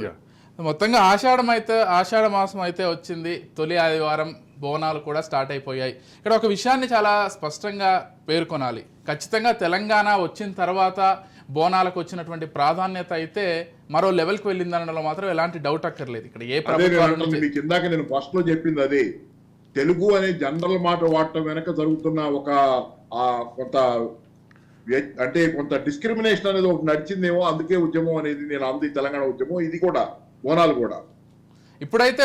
Yes, మొత్తంగా ఆషాఢ మాసం అయితే వచ్చింది. తొలి ఆదివారం బోనాలు కూడా స్టార్ట్ అయిపోయాయి. ఇక్కడ ఒక విషయాన్ని చాలా స్పష్టంగా పేర్కొనాలి. ఖచ్చితంగా తెలంగాణ వచ్చిన తర్వాత బోనాలకు వచ్చినటువంటి ప్రాధాన్యత అయితే మరో లెవెల్కి వెళ్ళిందనడంలో మాత్రం ఎలాంటి డౌట్ అక్కర్లేదు. ఇక్కడ ఏ మీకు ఇందాక నేను ఫస్ట్ లో చెప్పింది అదే, తెలుగు అనే జనరల్ మాట వాడటం వెనక జరుగుతున్న ఒక కొంత అంటే కొంత డిస్క్రిమినేషన్ అనేది ఒకటి నడిచిందేమో, అందుకే ఉద్యమం అనేది నేను అంది. తెలంగాణ ఉద్యమం ఇది కూడా, బోనాలు కూడా. ఇప్పుడైతే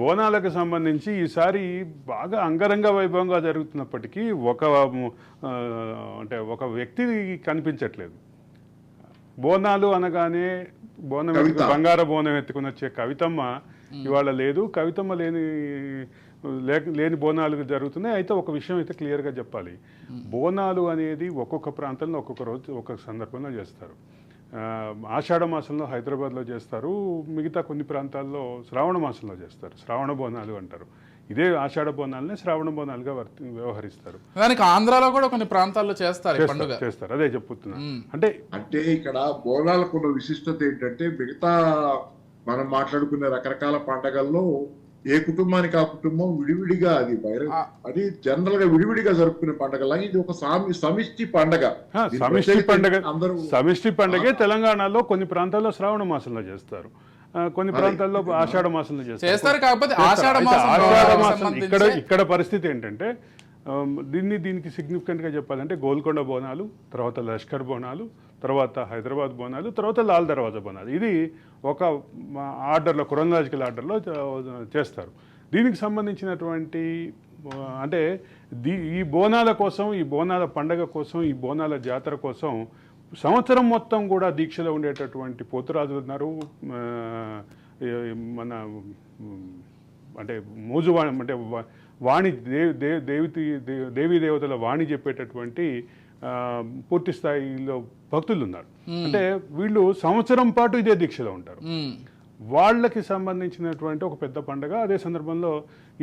బోనాలకు సంబంధించి ఈసారి బాగా అంగరంగ వైభవంగా జరుగుతున్నప్పటికీ అంటే ఒక వ్యక్తి కనిపించట్లేదు. బోనాలు అనగానే బంగార బోనం ఎత్తుకుని వచ్చే కవితమ్మ ఇవాళ లేదు. కవితమ్మ లేని బోనాలు జరుగుతున్నాయి. అయితే ఒక విషయం అయితే క్లియర్గా చెప్పాలి. బోనాలు అనేది ఒక్కొక్క ప్రాంతంలో ఒక్కొక్క రోజు ఒక్కొక్క సందర్భంలో చేస్తారు. ఆషాఢ మాసంలో హైదరాబాద్లో చేస్తారు, మిగతా కొన్ని ప్రాంతాల్లో శ్రావణ మాసంలో చేస్తారు. శ్రావణ బోనాలు అంటారు. ఇదే ఆషాఢ బోనాలనే శ్రావణ బోనాలుగా వ్యవహరిస్తారు. దానికి ఆంధ్రాలో కూడా కొన్ని ప్రాంతాల్లో చేస్తారు. అదే చెప్తున్నా. అంటే ఇక్కడ బోనాలకు ఉన్న విశిష్టత ఏంటంటే, మిగతా మనం మాట్లాడుకునే రకరకాల పండగల్లో ఏ కుటుంబానికి ఆ కుటుంబం విడివిడిగా అది జనరల్ గా విడివిడిగా జరుపుకునే పండగ. ఇది ఒక సమిష్టి పండగ. సమిష్టి పండగే తెలంగాణలో కొన్ని ప్రాంతాల్లో శ్రావణ మాసంలో చేస్తారు, కొన్ని ప్రాంతాల్లో ఆషాఢ మాసంలో చేస్తారు. కాకపోతే ఆషాఢ మాసం ఇక్కడ పరిస్థితి ఏంటంటే, దీనికి సిగ్నిఫికెంట్గా చెప్పాలంటే గోల్కొండ బోనాలు, తర్వాత లష్కర్ బోనాలు, తర్వాత హైదరాబాద్ బోనాలు, తర్వాత లాల్ దర్వాజా బోనాలు. ఇది ఒక ఆర్డర్లో, క్రోనలాజికల్ ఆర్డర్లో చేస్తారు. దీనికి సంబంధించినటువంటి అంటే ఈ బోనాల కోసం, ఈ బోనాల పండగ కోసం, ఈ బోనాల జాతర కోసం సంవత్సరం మొత్తం కూడా దీక్షలో ఉండేటటువంటి పోతురాజులు ఉన్నారు. మన అంటే మూజువాణి అంటే వాణి దేవీ దేవతల వాణి చెప్పేటటువంటి పూర్తి స్థాయిలో భక్తులు ఉన్నారు. అంటే వీళ్ళు సంవత్సరం పాటు ఇదే దీక్షలో ఉంటారు. వాళ్ళకి సంబంధించినటువంటి ఒక పెద్ద పండుగ. అదే సందర్భంలో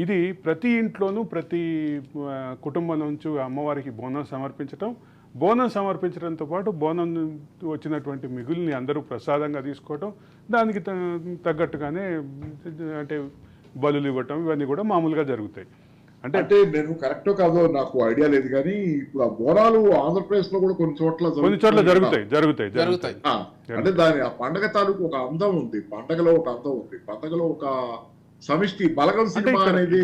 ఇది ప్రతి ఇంట్లోనూ ప్రతి కుటుంబం నుంచి అమ్మవారికి బోనం సమర్పించడంతో పాటు బోనం వచ్చినటువంటి మిగుల్ని అందరూ ప్రసాదంగా తీసుకోవటం, దానికి తగ్గట్టుగానే అంటే బలులు ఇవ్వటం, ఇవన్నీ కూడా మామూలుగా జరుగుతాయి. అంటే నేను కరెక్టో కాదో నాకు ఐడియా లేదు, కానీ ఇప్పుడు ఆ బోనాలు ఆంధ్రప్రదేశ్ లో కూడా కొన్ని చోట్ల జరుగుతాయి. అంటే దాని ఆ పండగ తాలూకు ఒక అందం ఉంది, పండగలో ఒక అందం ఉంది, పండగలో ఒక సమిష్టి. బలగం సినిమా అనేది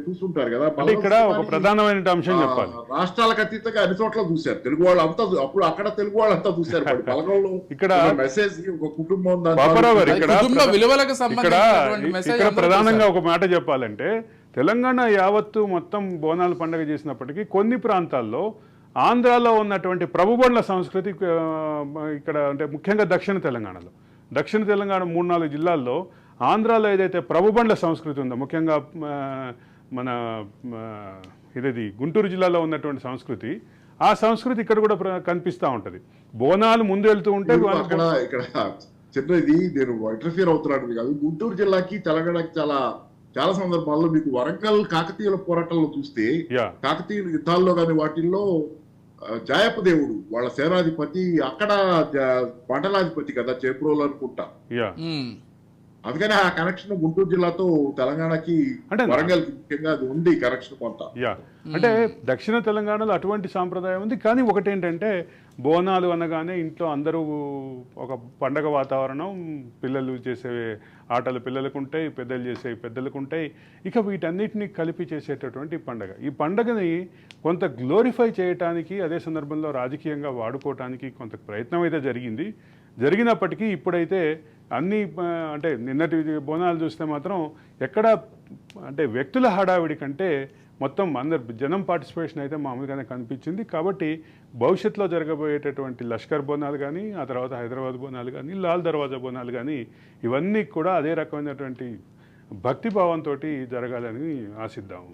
చూస్తుంటారు కదా. ఇక్కడ ఒక ప్రధానమైన అంశం చెప్పాలి. రాష్ట్రాలకు అతీతంగా అన్ని చోట్ల చూశారు తెలుగు వాళ్ళు అంతా. అప్పుడు అక్కడ తెలుగు వాళ్ళు అంతా చూశారు. బలగంలో ఇక్కడ మెసేజ్, ఒక కుటుంబం, ఇక్కడ ప్రధానంగా ఒక మాట చెప్పాలంటే, తెలంగాణ యావత్తు మొత్తం బోనాల పండుగ చేసినప్పటికీ కొన్ని ప్రాంతాల్లో ఆంధ్రాలో ఉన్నటువంటి ప్రభుబండ్ల సంస్కృతి ఇక్కడ, అంటే ముఖ్యంగా దక్షిణ తెలంగాణలో 3-4 జిల్లాల్లో ఆంధ్రాలో ఏదైతే ప్రభుబండ్ల సంస్కృతి ఉందో, ముఖ్యంగా మన ఇది గుంటూరు జిల్లాలో ఉన్నటువంటి సంస్కృతి, ఆ సంస్కృతి ఇక్కడ కూడా కనిపిస్తూ ఉంటుంది. బోనాలు ముందు వెళ్తూ ఉంటే ఇక్కడ చిన్నది నేను ఇంటర్ఫియర్ అవుతున్నాను కాదు. గుంటూరు జిల్లాకి తెలంగాణకి చాలా సందర్భాల్లో మీకు వరంగల్ కాకతీయుల పోరాటంలో చూస్తే, కాకతీయుల యుద్ధాల్లో కానీ వాటిల్లో జాయప దేవుడు వాళ్ళ సేనాధిపతి, అక్కడ మండలాధిపతి కదా, చేప్రోలు అనుకుంటా. అందుకని ఆ కనెక్షన్ గుంటూరు జిల్లాతో తెలంగాణకి, వరంగల్ ముఖ్యంగా అది ఉంది కనెక్షన్ కొంత. అంటే దక్షిణ తెలంగాణలో అటువంటి సాంప్రదాయం ఉంది. కానీ ఒకటి ఏంటంటే, బోనాలు అనగానే ఇంట్లో అందరూ ఒక పండగ వాతావరణం, పిల్లలు చేసే ఆటలు పిల్లలకు ఉంటాయి, పెద్దలు చేసే పెద్దలకు ఉంటాయి. ఇక వీటన్నిటిని కలిపి చేసేటటువంటి పండగ. ఈ పండగని కొంత గ్లోరిఫై చేయటానికి, అదే సందర్భంలో రాజకీయంగా వాడుకోవటానికి కొంత ప్రయత్నం అయితే జరిగినప్పటికీ ఇప్పుడైతే అన్ని అంటే నిన్నటి బోనాలు చూస్తే మాత్రం ఎక్కడ అంటే వ్యక్తుల హడావిడి కంటే మొత్తం జనం పార్టిసిపేషన్ అయితే మామూలుగానే కనిపించింది. కాబట్టి భవిష్యత్తులో జరగబోయేటటువంటి లష్కర్ బోనాలు కానీ, ఆ తర్వాత హైదరాబాద్ బోనాలు కానీ, లాల్ దర్వాజా బోనాలు కానీ, ఇవన్నీ కూడా అదే రకమైనటువంటి భక్తిభావంతో జరగాలని ఆశిద్దాము.